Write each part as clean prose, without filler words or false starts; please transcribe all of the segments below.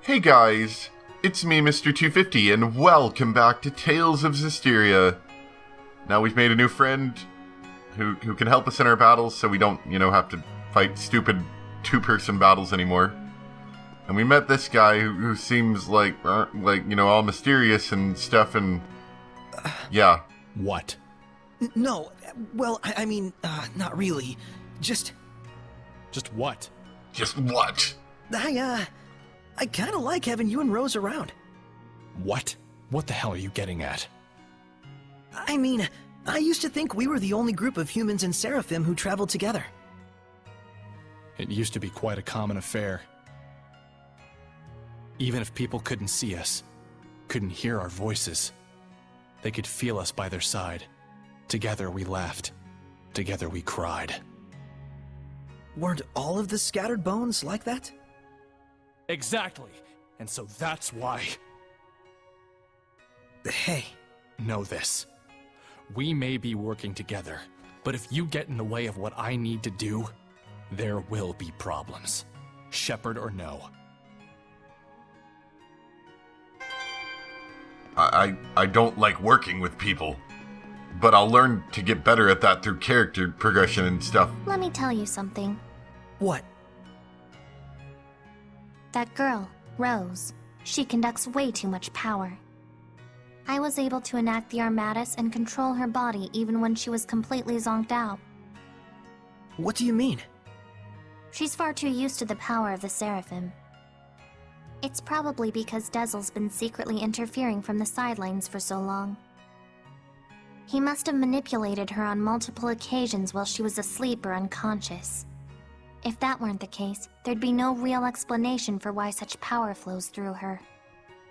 Hey guys, it's me, Mr. 250, and welcome back to Tales of Zestiria. Now we've made a new friend who can help us in our battles, so we don't, have to fight stupid two-person battles anymore. And we met this guy who seems like, all mysterious and stuff, and yeah. What? No, well, I mean, not really. Just what? Just what? I kind of like having you and Rose around. What? What the hell are you getting at? I mean, I used to think we were the only group of humans and seraphim who traveled together. It used to be quite a common affair. Even if people couldn't see us, couldn't hear our voices, they could feel us by their side. Together we laughed. Together we cried. Weren't all of the scattered bones like that? Exactly. And so that's why. Hey. Know this. We may be working together, but if you get in the way of what I need to do, there will be problems. Shepherd or no. I don't like working with people, but I'll learn to get better at that through character progression and stuff. Let me tell you something. What? That girl, Rose, she conducts way too much power. I was able to enact the Armatus and control her body even when she was completely zonked out. What do you mean? She's far too used to the power of the Seraphim. It's probably because Dezel's been secretly interfering from the sidelines for so long. He must have manipulated her on multiple occasions while she was asleep or unconscious. If that weren't the case, there'd be no real explanation for why such power flows through her.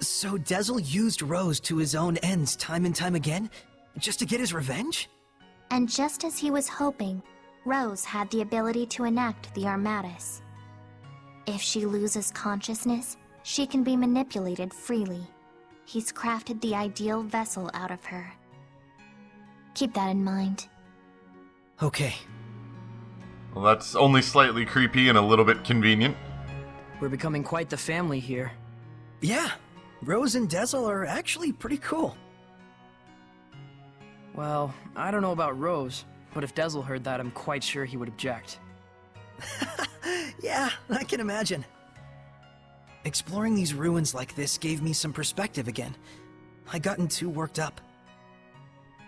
So Dezel used Rose to his own ends time and time again? Just to get his revenge? And just as he was hoping, Rose had the ability to enact the Armatus. If she loses consciousness, she can be manipulated freely. He's crafted the ideal vessel out of her. Keep that in mind. Okay. Well, that's only slightly creepy and a little bit convenient. We're becoming quite the family here. Yeah, Rose and Dezel are actually pretty cool. Well, I don't know about Rose, but if Dezel heard that, I'm quite sure he would object. Yeah, I can imagine. Exploring these ruins like this gave me some perspective again. I gotten too worked up.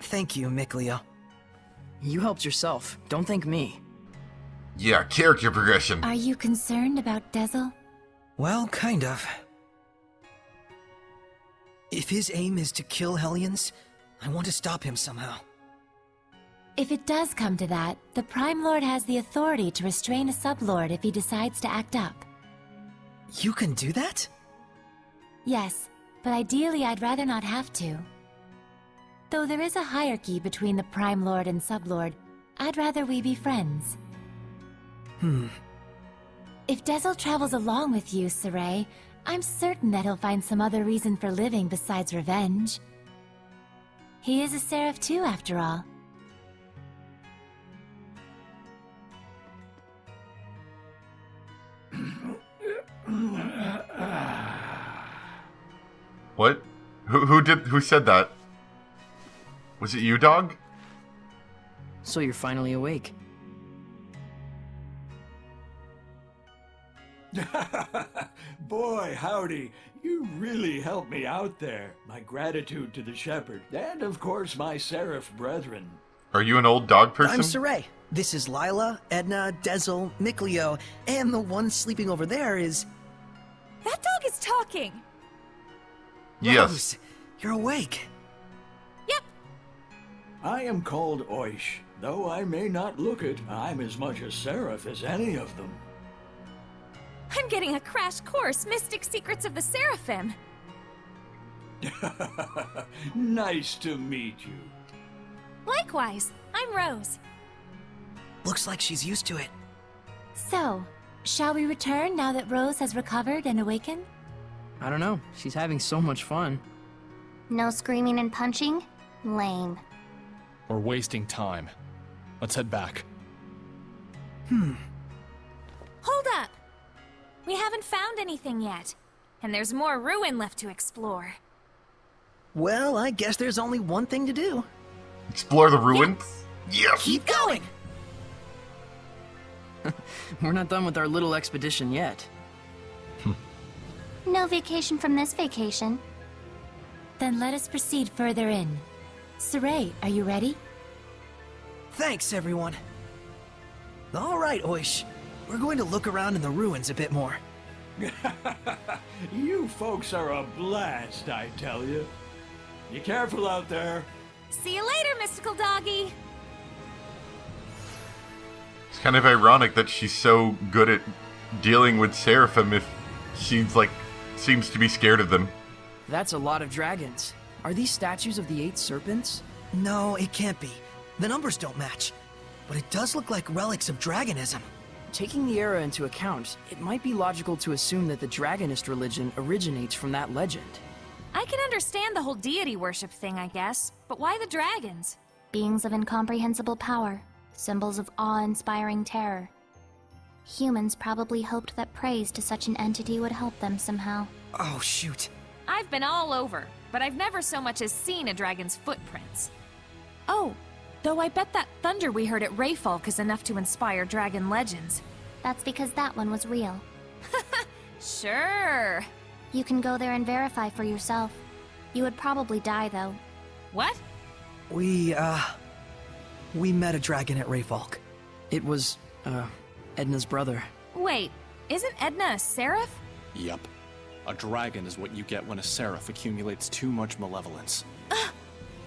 Thank you, Mikleo. You helped yourself. Don't thank me. Yeah, character progression. Are you concerned about Dezel? Well, kind of. If his aim is to kill Hellions, I want to stop him somehow. If it does come to that, the Prime Lord has the authority to restrain a Sublord if he decides to act up. You can do that? Yes, but ideally I'd rather not have to. Though there is a hierarchy between the Prime Lord and Sublord, I'd rather we be friends. If Dezel travels along with you, Saray, I'm certain that he'll find some other reason for living besides revenge. He is a Seraph too, after all. What? Who said that? Was it you, dog? So you're finally awake. Boy, howdy. You really helped me out there. My gratitude to the shepherd, and of course my seraph brethren. Are you an old dog person? I'm Saray. This is Lila, Edna, Dezel, Mikleo, and the one sleeping over there is... That dog is talking! Yes. Rose, you're awake. Yep. I am called Oish. Though I may not look it, I'm as much a seraph as any of them. I'm getting a crash course, Mystic Secrets of the Seraphim. Nice to meet you. Likewise, I'm Rose. Looks like she's used to it. So, shall we return now that Rose has recovered and awakened? I don't know. She's having so much fun. No screaming and punching? Lame. We're wasting time. Let's head back. Hold up! We haven't found anything yet. And there's more ruin left to explore. Well, I guess there's only one thing to do. Explore the ruins? Yes! Keep going! We're not done with our little expedition yet. No vacation from this vacation. Then let us proceed further in. Saray, are you ready? Thanks, everyone. Alright, Oish. We're going to look around in the ruins a bit more. You folks are a blast, I tell you. Be careful out there. See you later, mystical doggy. It's kind of ironic that she's so good at dealing with Seraphim if she's like, seems to be scared of them. That's a lot of dragons. Are these statues of the 8 serpents? No, it can't be. The numbers don't match. But it does look like relics of dragonism. Taking the era into account, it might be logical to assume that the Dragonist religion originates from that legend. I can understand the whole deity worship thing, I guess. But why the dragons? Beings of incomprehensible power, symbols of awe-inspiring terror. Humans probably hoped that praise to such an entity would help them somehow. Oh, shoot. I've been all over, but I've never so much as seen a dragon's footprints. Oh, though I bet that thunder we heard at Rayfalk is enough to inspire dragon legends. That's because that one was real. Sure. You can go there and verify for yourself. You would probably die, though. What? We met a dragon at Rayfalk. It was, Edna's brother. Wait, isn't Edna a seraph? Yup. A dragon is what you get when a seraph accumulates too much malevolence.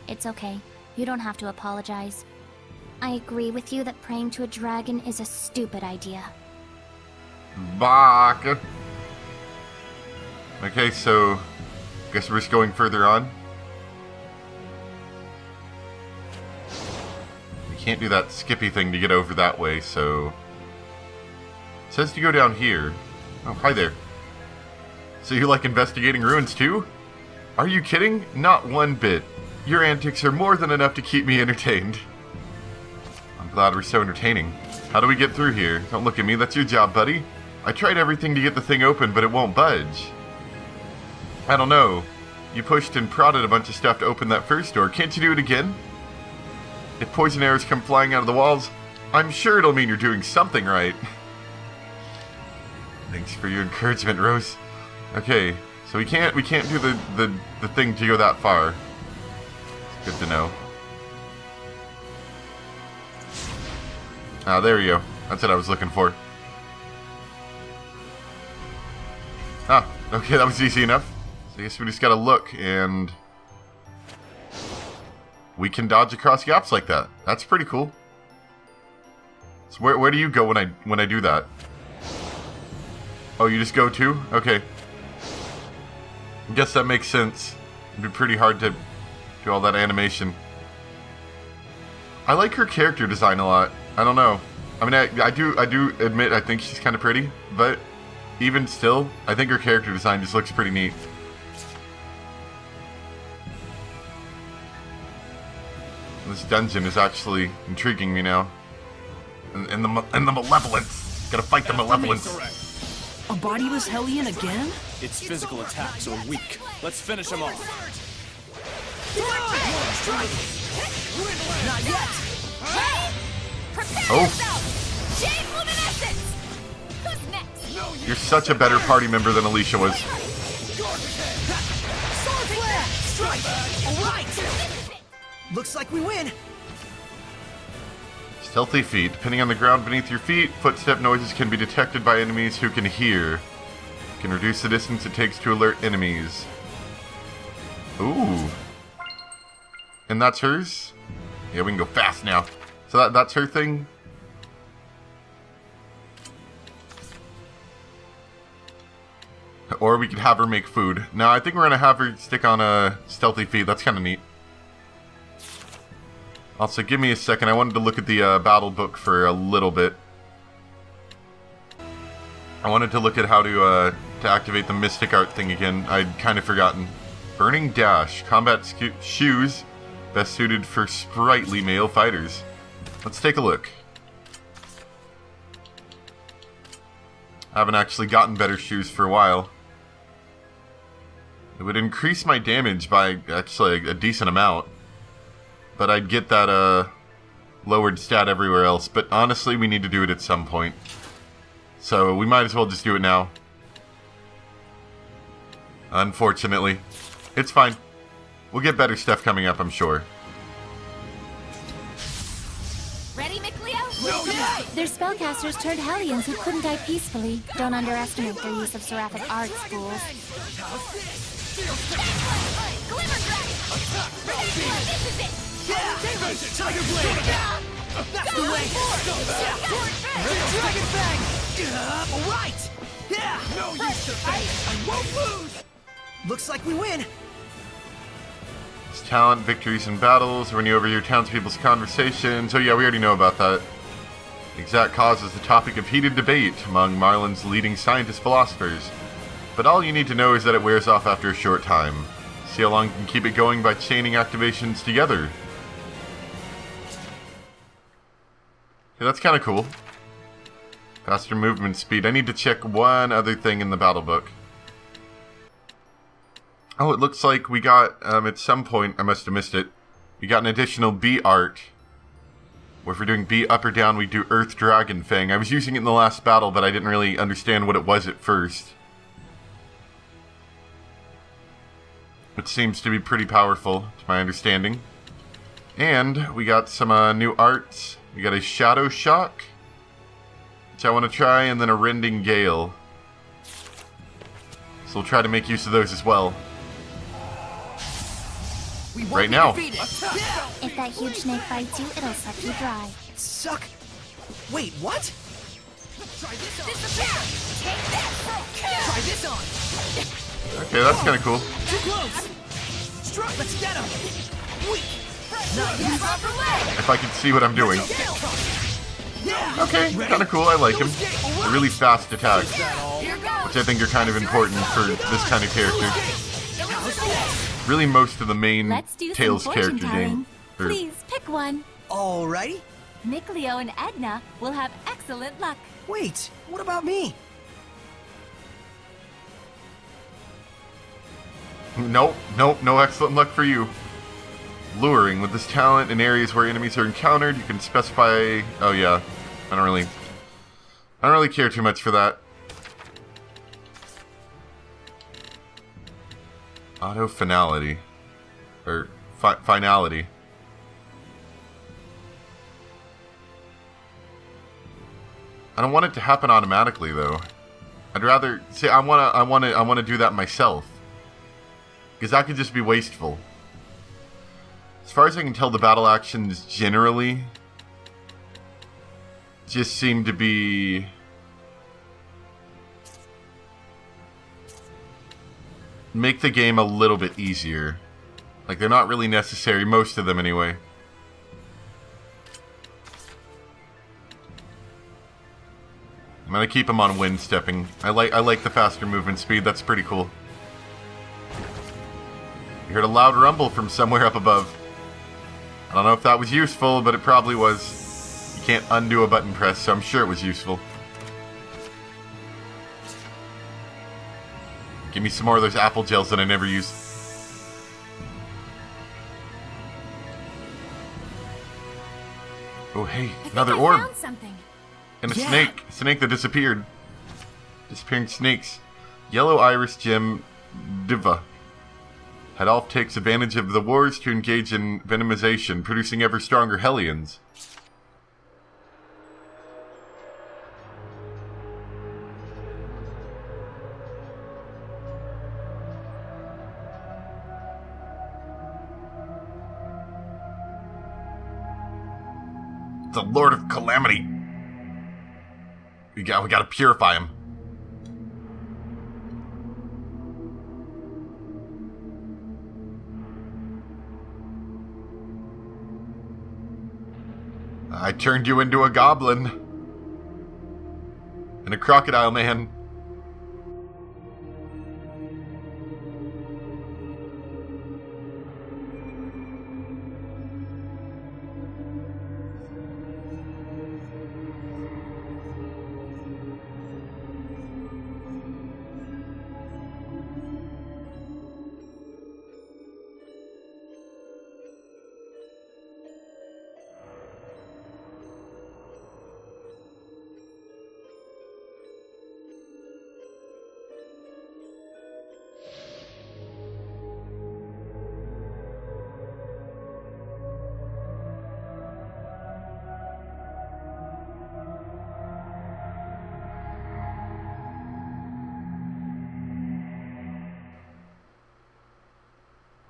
It's okay. You don't have to apologize. I agree with you that praying to a dragon is a stupid idea. Baka. Okay, so guess we're just going further on. We can't do that skippy thing to get over that way, so it says to go down here. Oh, hi there. So you like investigating ruins too? Are you kidding? Not one bit. Your antics are more than enough to keep me entertained. I'm glad we're so entertaining. How do we get through here? Don't look at me, that's your job, buddy. I tried everything to get the thing open, but it won't budge. I don't know. You pushed and prodded a bunch of stuff to open that first door. Can't you do it again? If poison arrows come flying out of the walls, I'm sure it'll mean you're doing something right. Thanks for your encouragement, Rose. Okay, so we can't do the thing to go that far. Good to know. Ah, there we go. That's what I was looking for. Ah, okay, that was easy enough. So I guess we just gotta look, and we can dodge across gaps like that. That's pretty cool. So where do you go when I do that? Oh, you just go too? Okay. I guess that makes sense. It'd be pretty hard to do all that animation. I like her character design a lot. I don't know. I mean, I do admit I think she's kind of pretty, but even still, I think her character design just looks pretty neat. This dungeon is actually intriguing me now. And the malevolence. Gotta fight the malevolence. A bodiless Hellion again? Its physical attacks are weak. Let's finish him off. Not yet! Prepare Oh. yourself! Jade Luminescence! Who's next? You're such a better party member than Alicia was. Sword flare! Strike! Alright! Looks like we win! Stealthy feet. Depending on the ground beneath your feet, footstep noises can be detected by enemies who can hear. Can reduce the distance it takes to alert enemies. Ooh. And that's hers? Yeah, we can go fast now. So that's her thing? Or we could have her make food. No, I think we're gonna have her stick on a stealthy feet. That's kind of neat. Also, give me a second. I wanted to look at the battle book for a little bit. I wanted to look at how to activate the Mystic Art thing again. I'd kind of forgotten. Burning Dash. Combat shoes. Best suited for sprightly male fighters. Let's take a look. I haven't actually gotten better shoes for a while. It would increase my damage by actually a decent amount. But I'd get that lowered stat everywhere else. But honestly, we need to do it at some point. So we might as well just do it now. Unfortunately. It's fine. We'll get better stuff coming up, I'm sure. Ready, McLeo? Their spellcasters turned Hellions who couldn't die peacefully. Don't underestimate their use of seraphic arts, fools. Glimmer Dragon! This is it! Tiger Blade! That's the way! Dragon Fang! Alright! Yeah! No use to fight! I won't lose! Looks like we win! Talent, victories, and battles. When you overhear townspeople's conversations. Oh yeah, we already know about that. The exact cause is the topic of heated debate among Marlin's leading scientist-philosophers. But all you need to know is that it wears off after a short time. See how long you can keep it going by chaining activations together. Okay, that's kind of cool. Faster movement speed. I need to check one other thing in the battle book. Oh, it looks like we got, at some point, I must have missed it, we got an additional B art. Where if we're doing B up or down, we do Earth Dragon Fang. I was using it in the last battle, but I didn't really understand what it was at first. It seems to be pretty powerful, to my understanding. And we got some new arts. We got a Shadow Shock, which I want to try, and then a Rending Gale. So we'll try to make use of those as well. Right now. If that huge snake bites you, it'll suck you dry. Suck? Wait, what? Try this on! Take this! Try this on! Okay, that's kind of cool. Too close! Struck, let's get him! Weak! Not yet! If I could see what I'm doing. Okay, kind of cool, I like him. A really fast attack, which I think are kind of important for this kind of character. Really most of the main Let's do Tails some fortune character game. telling. Or- Please pick one. Alrighty. Nickleo and Edna will have excellent luck. Wait, what about me? Nope, no excellent luck for you. Luring. With this talent in areas where enemies are encountered, you can specify... Oh yeah, I don't really care too much for that. Auto finality. Or finality. I don't want it to happen automatically though. I'd rather see I wanna do that myself. Because that could just be wasteful. As far as I can tell, the battle actions generally just seem to be make the game a little bit easier. Like, they're not really necessary, most of them anyway. I'm gonna keep them on wind stepping. I like the faster movement speed, that's pretty cool. You heard a loud rumble from somewhere up above. I don't know if that was useful, but it probably was. You can't undo a button press, so I'm sure it was useful. Give me some more of those apple gels that I never use. Oh, hey, another orb. Found something. And a Yeah. snake. A snake that disappeared. Disappearing snakes. Yellow Iris Gem Diva. Hedolf takes advantage of the wars to engage in venomization, producing ever stronger Hellions. The Lord of Calamity. We gotta purify him. I turned you into a goblin. And a crocodile man.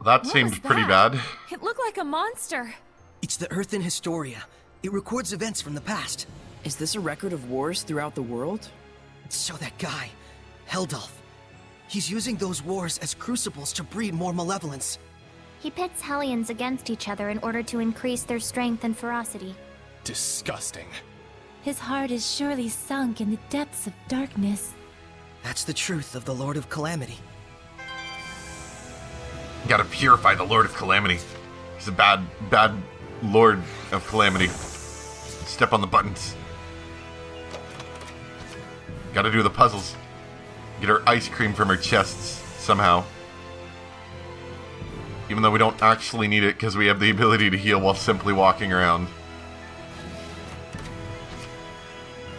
That What seemed was pretty that? bad. It looked like a monster. It's the Earth in Historia. It records events from the past. Is this a record of wars throughout the world? So that guy, Heldolf, he's using those wars as crucibles to breed more malevolence. He pits Hellions against each other in order to increase their strength and ferocity. Disgusting. His heart is surely sunk in the depths of darkness. That's the truth of the Lord of Calamity. You gotta purify the Lord of Calamity. He's a bad Lord of Calamity. Step on the buttons. Gotta do the puzzles. Get her ice cream from her chests, somehow. Even though we don't actually need it, because we have the ability to heal while simply walking around.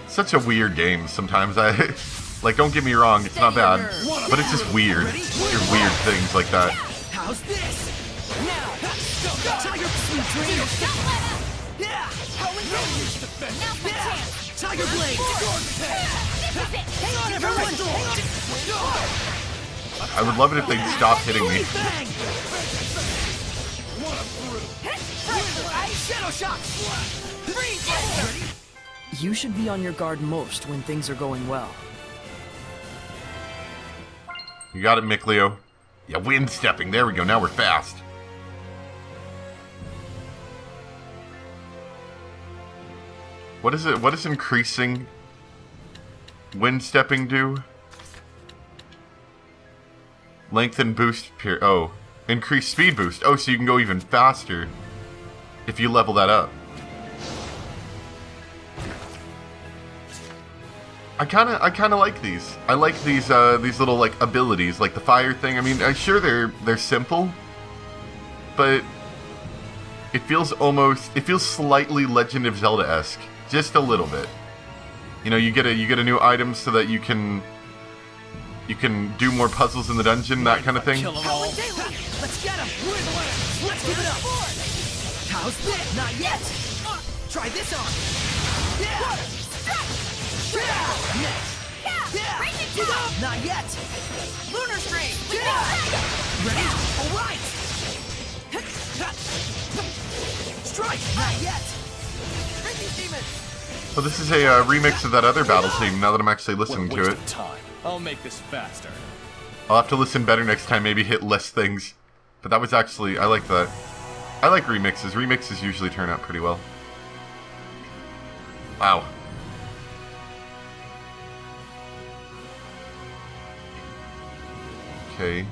Such a weird game, sometimes. Like, don't get me wrong, it's not bad. But it's just weird. There's weird things like that. How's this? Now, Tiger Sweet Dream. Yeah, yeah, Tiger Blade. Hang on, everyone. I would love it if they'd stop hitting me. Shadow Shock. You should be on your guard most when things are going well. You got it, Mickleo. Yeah, wind stepping. There we go. Now we're fast. What is it? What does increasing wind stepping do? Lengthen boost period. Oh, increase speed boost. Oh, so you can go even faster if you level that up. I kind of like these. I like these little like abilities, like the fire thing. I mean, I'm sure they're simple, but it feels slightly Legend of Zelda-esque, just a little bit. You know, you get a new item so that you can do more puzzles in the dungeon, that kind of thing. Let's get him. Let's give it up. How's this? Not yet. Try this on. Yeah. Not yet! Lunar Stream! Ready? Alright! Strike! Not yet! Well, this is a remix of that other battle theme, now that I'm actually listening to it. Time. I'll make this faster. I'll have to listen better next time, maybe hit less things. But that was actually, I like that. I like remixes. Remixes usually turn out pretty well. Wow. Okay.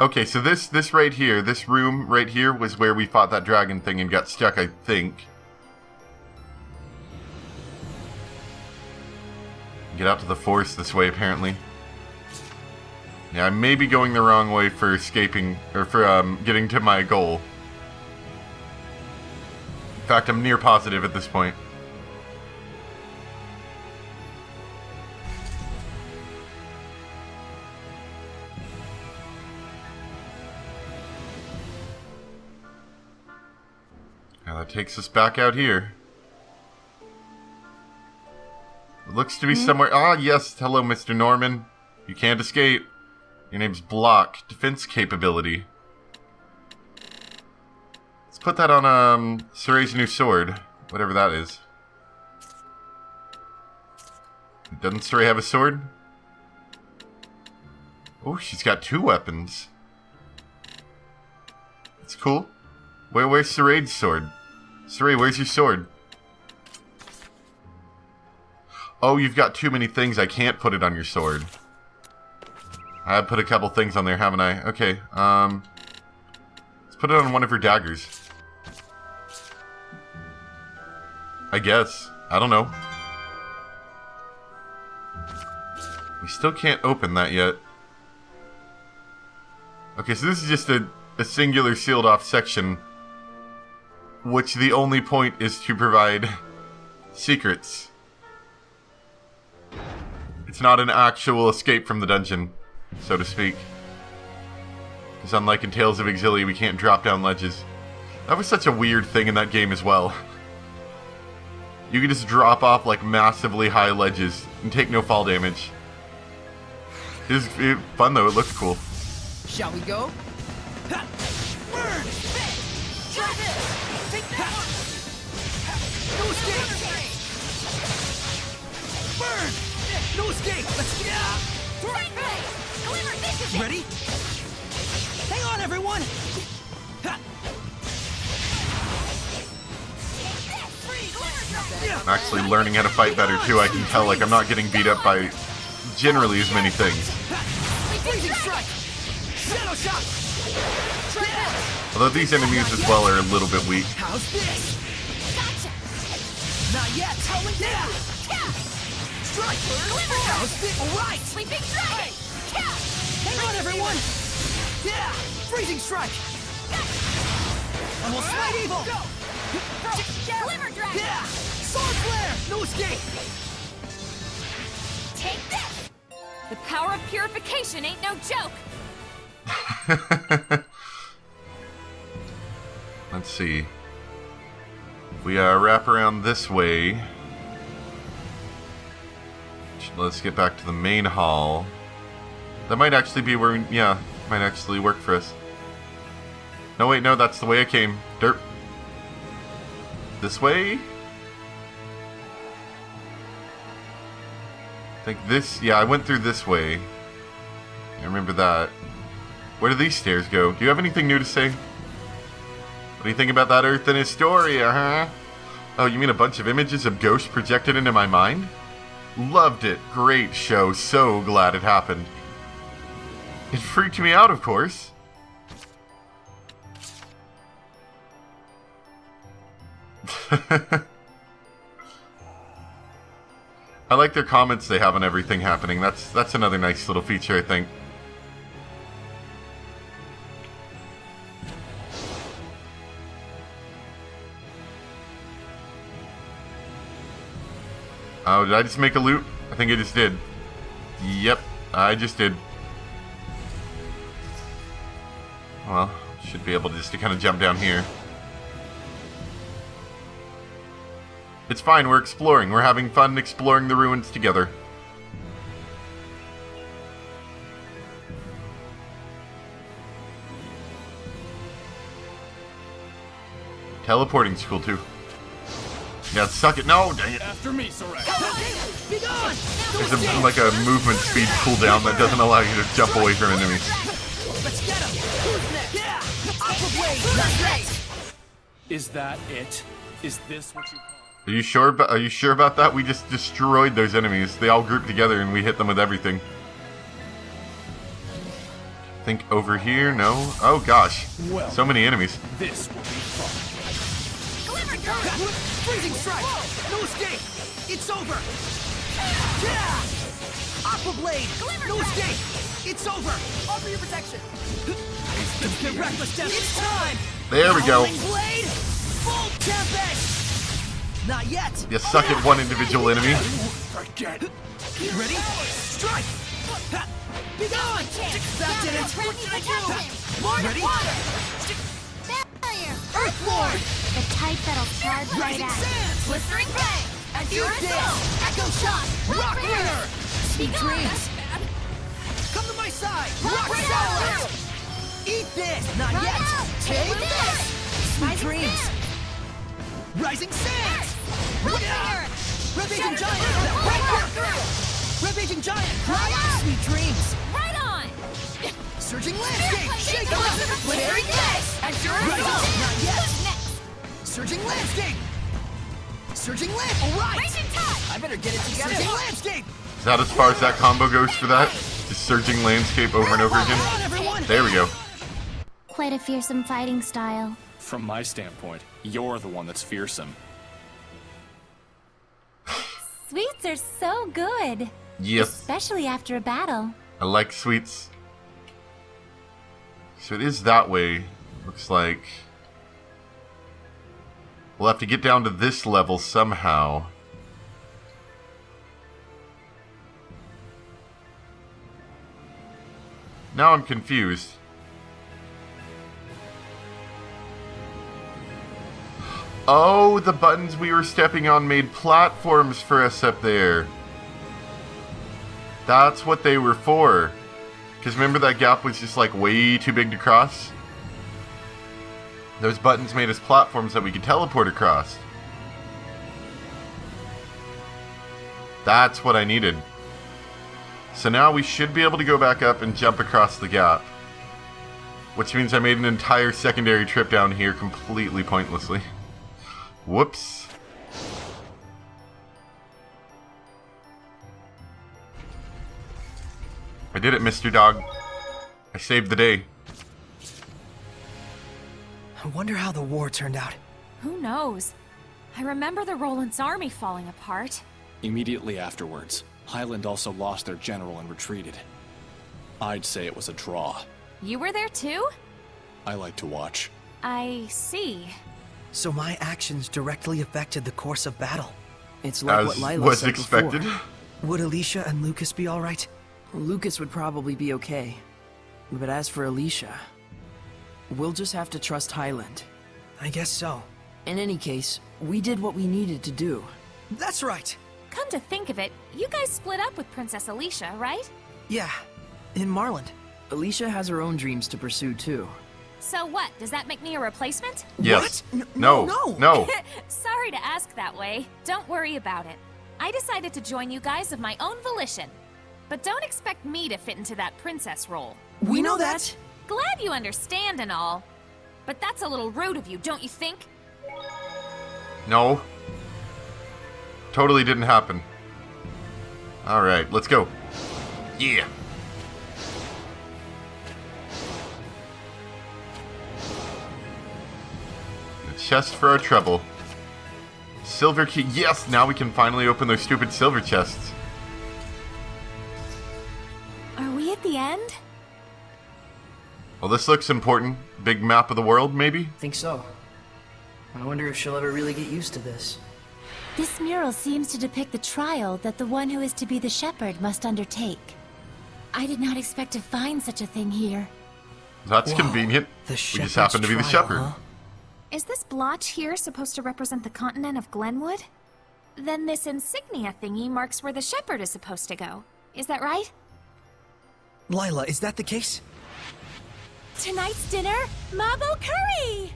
Okay, so this right here, this room right here was where we fought that dragon thing and got stuck, I think. Get out to the forest this way, apparently. Yeah, I may be going the wrong way for escaping, or for getting to my goal. In fact, I'm near positive at this point. Now that takes us back out here. It looks to be somewhere... Ah, yes. Hello, Mr. Norman. You can't escape. Your name's Block. Defense capability. Let's put that on, Soray's new sword. Whatever that is. Doesn't Soray have a sword? Oh, she's got 2 weapons. That's cool. Where's Soray's sword? Soray, where's your sword? Oh, you've got too many things. I can't put it on your sword. I put a couple things on there, haven't I? Okay, let's put it on one of her daggers. I guess. I don't know. We still can't open that yet. Okay, so this is just a singular sealed off section, which the only point is to provide secrets. It's not an actual escape from the dungeon, so to speak. Because unlike in Tales of Exilia, we can't drop down ledges. That was such a weird thing in that game as well. You could just drop off like massively high ledges and take no fall damage. It's fun though. It looks cool. Shall we go? Ha! Burn! Try this! Take that one! No escape! Burn! No escape! Let's Great play! Glimmer, this is it! Ready? Hang on, everyone! Ha! I'm actually learning how to fight better too. I can tell, like, I'm not getting beat up by generally as many things. Blazing strike! Shadow shot! Although these enemies as well are a little bit weak. How's this? Gotcha! Not yet! Yeah! Strike! How's this? Alright! Sleeping dragon! Hang on, everyone! Yeah! Freezing strike! Almost light evil! Glimmer dragon! Yeah! Sword flare! No escape! Take this! The power of purification ain't no joke! Let's see. If we wrap around this way. Let's get back to the main hall. That might actually be where we, yeah, might actually work for us. No, wait, no, that's the way I came. Derp. This way? I think this, yeah, I went through this way. I remember that. Where do these stairs go? Do you have anything new to say? What do you think about that Earth and Historia, huh? Oh, you mean a bunch of images of ghosts projected into my mind? Loved it. Great show. So glad it happened. It freaked me out, of course. I like their comments they have on everything happening. That's another nice little feature, I think. Oh, did I just make a loop? I think I just did. Yep, I just did. Well, should be able to kind of jump down here. It's fine, we're exploring. We're having fun exploring the ruins together. Teleporting's cool too. Yeah, suck it. No, dang it. After me, Sarai. Be gone! There's like a movement speed cooldown that doesn't allow you to jump away from enemies. Let's get him! Who's next? Yeah! Aqua Blade! That's right! Is that it? Is this what you call? Are you sure? Are you sure about that? We just destroyed those enemies. They all grouped together and we hit them with everything. Think over here? No. Oh gosh, Well, so many enemies. This will be fun. Freezing strike! No escape! It's over! Yeah! Aqua Blade! No escape! It's over! Offer your protection! The reckless death! It's time! There we go. Howling Blade! Full Tempest! Not yet! You suck at one individual enemy. Forget. Ready? Strike! Ha! Be gone! That did it! Ready? Earth Lord! The tide that'll charge right Rising at it. Sands! Blistering Ray! And Eat this! Echo Shot! Rock Ringer! Sweet dreams! Come to my side! Rock Salad! Eat this! Not Right yet! out! Take With this! Sweet Rising dreams! Rising Sands! Ringer! Ravaging Giant! Right here! Ravaging Giant! Right out! Sweet dreams! Right on! Surging Landscape! Shake up! Blistering Blast! And you're Right on! Not yet! Who's next? Surging Landscape! Surging Land! Alright! Raging Tide! I better get it together. Surging Landscape! Is that as far as that combo goes for that? Just surging landscape over and over Come again? on, everyone! There we go. Quite a fearsome fighting style. From my standpoint, you're the one that's fearsome. Sweets are so good. Yes, Especially after a battle. I like sweets. So it is that way. Looks like we'll have to get down to this level somehow. Now I'm confused. Oh, the buttons we were stepping on made platforms for us up there. That's what they were for. Because remember that gap was just like way too big to cross? Those buttons made us platforms that we could teleport across. That's what I needed. So now we should be able to go back up and jump across the gap. Which means I made an entire secondary trip down here completely pointlessly. Whoops. I did it, Mr. Dog. I saved the day. I wonder how the war turned out. Who knows? I remember the Roland's army falling apart. Immediately afterwards, Highland also lost their general and retreated. I'd say it was a draw. You were there too? I like to watch. I see. So my actions directly affected the course of battle. It's like As what Lila was said expected. before. Would Alicia and Lucas be alright? Lucas would probably be okay. But as for Alicia, we'll just have to trust Highland. I guess so. In any case, we did what we needed to do. That's right. Come to think of it, you guys split up with Princess Alicia, right? Yeah, in Marland. Alicia has her own dreams to pursue too. So what, does that make me a replacement? Yes. What? No. No. Sorry to ask that way. Don't worry about it. I decided to join you guys of my own volition. But don't expect me to fit into that princess role. We know that. Glad you understand and all. But that's a little rude of you, don't you think? No. Totally didn't happen. Alright, let's go. Yeah. The chest for our trouble. Silver key. Yes, now we can finally open those stupid silver chests. Are we at the end? Well, this looks important. Big map of the world, maybe? Think so. I wonder if she'll ever really get used to this. This mural seems to depict the trial that the one who is to be the shepherd must undertake. I did not expect to find such a thing here. That's Whoa, convenient. the We just shepherd's happen to be the trial, shepherd. huh? Is this blotch here supposed to represent the continent of Glenwood? Then this insignia thingy marks where the shepherd is supposed to go. Is that right? Lila, is that the case? Tonight's dinner, Mabo curry!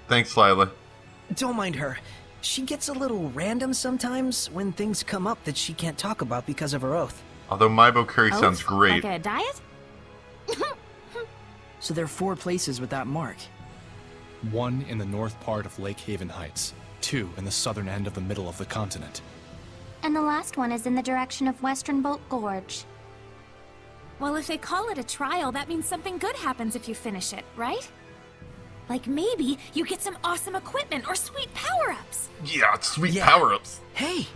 Thanks, Lila. Don't mind her. She gets a little random sometimes when things come up that she can't talk about because of her oath. Although Maibo Curry Oath? sounds great. Like a diet? So there are 4 places with that mark. 1 in the north part of Lake Haven Heights, 2 in the southern end of the middle of the continent. And the last one is in the direction of Western Bolt Gorge. Well, if they call it a trial, that means something good happens if you finish it, right? Like maybe you get some awesome equipment or sweet power-ups. Yeah, it's sweet Yeah. power-ups. Hey,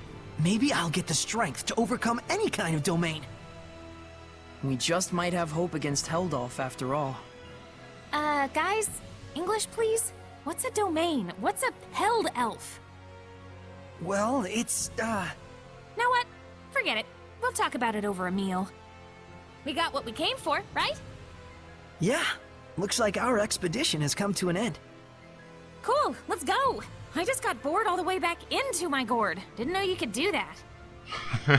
maybe I'll get the strength to overcome any kind of domain. We just might have hope against Heldolf after all. Guys, English please? What's a domain? What's a held elf? Well, it's, Know what? Forget it. We'll talk about it over a meal. We got what we came for, right? yeah. Looks like our expedition has come to an end. Cool, let's go. I just got bored all the way back into my gourd. Didn't know you could do that.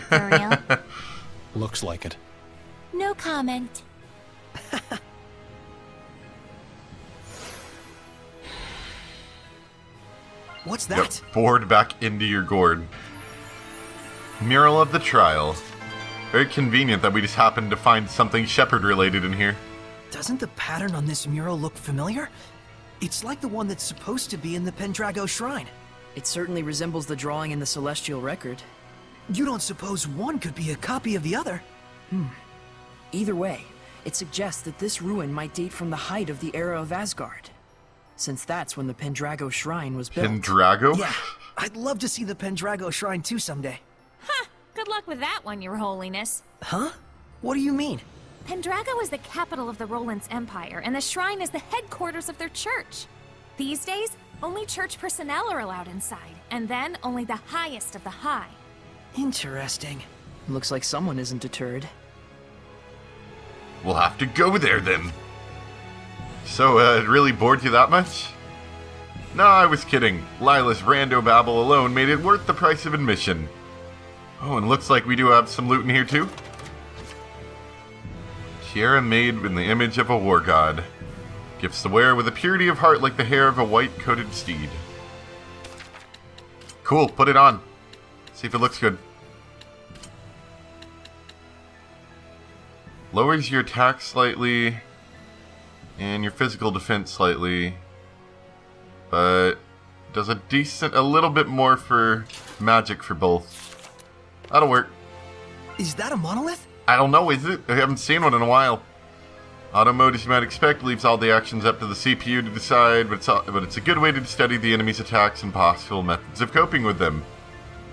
For real? Looks like it. No comment. What's Yep, that? bored back into your gourd. Mural of the Trial. Very convenient that we just happened to find something shepherd related in here. Doesn't the pattern on this mural look familiar? It's like the one that's supposed to be in the Pendrago Shrine. It certainly resembles the drawing in the Celestial Record. You don't suppose one could be a copy of the other? Either way, it suggests that this ruin might date from the height of the era of Asgard, since that's when the Pendrago Shrine was built. Pendrago? Yeah, I'd love to see the Pendrago Shrine too someday. Good luck with that one, Your Holiness. Huh? What do you mean? Pendrago is the capital of the Roland's Empire, and the shrine is the headquarters of their church. These days, only church personnel are allowed inside, and then only the highest of the high. Interesting. Looks like someone isn't deterred. We'll have to go there then. So, it really bored you that much? No, I was kidding. Lila's rando babble alone made it worth the price of admission. Oh, and looks like we do have some loot in here too. Tiara made in the image of a war god. Gifts the wearer with a purity of heart like the hair of a white-coated steed. Cool, put it on. See if it looks good. Lowers your attack slightly and your physical defense slightly, but does a little bit more for magic for both. That'll work. Is that a monolith? I don't know, is it? I haven't seen one in a while. Auto mode, as you might expect, leaves all the actions up to the CPU to decide, but it's a good way to study the enemy's attacks and possible methods of coping with them.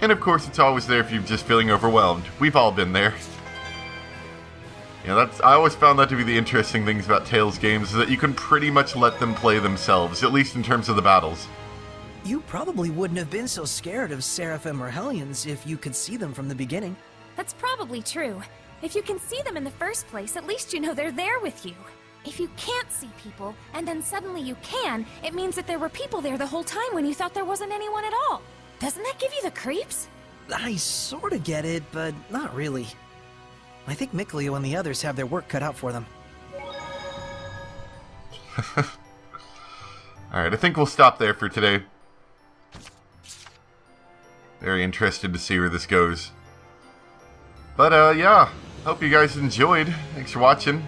And of course, it's always there if you're just feeling overwhelmed. We've all been there. Yeah, I always found that to be the interesting things about Tales games, is that you can pretty much let them play themselves, at least in terms of the battles. You probably wouldn't have been so scared of Seraphim or Hellions if you could see them from the beginning. That's probably true. If you can see them in the first place, at least you know they're there with you. If you can't see people, and then suddenly you can, it means that there were people there the whole time when you thought there wasn't anyone at all. Doesn't that give you the creeps? I sorta get it, but not really. I think Mikleo and the others have their work cut out for them. Alright, I think we'll stop there for today. Very interested to see where this goes. But, yeah. Hope you guys enjoyed. Thanks for watching.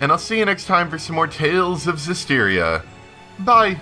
And I'll see you next time for some more Tales of Zestiria. Bye!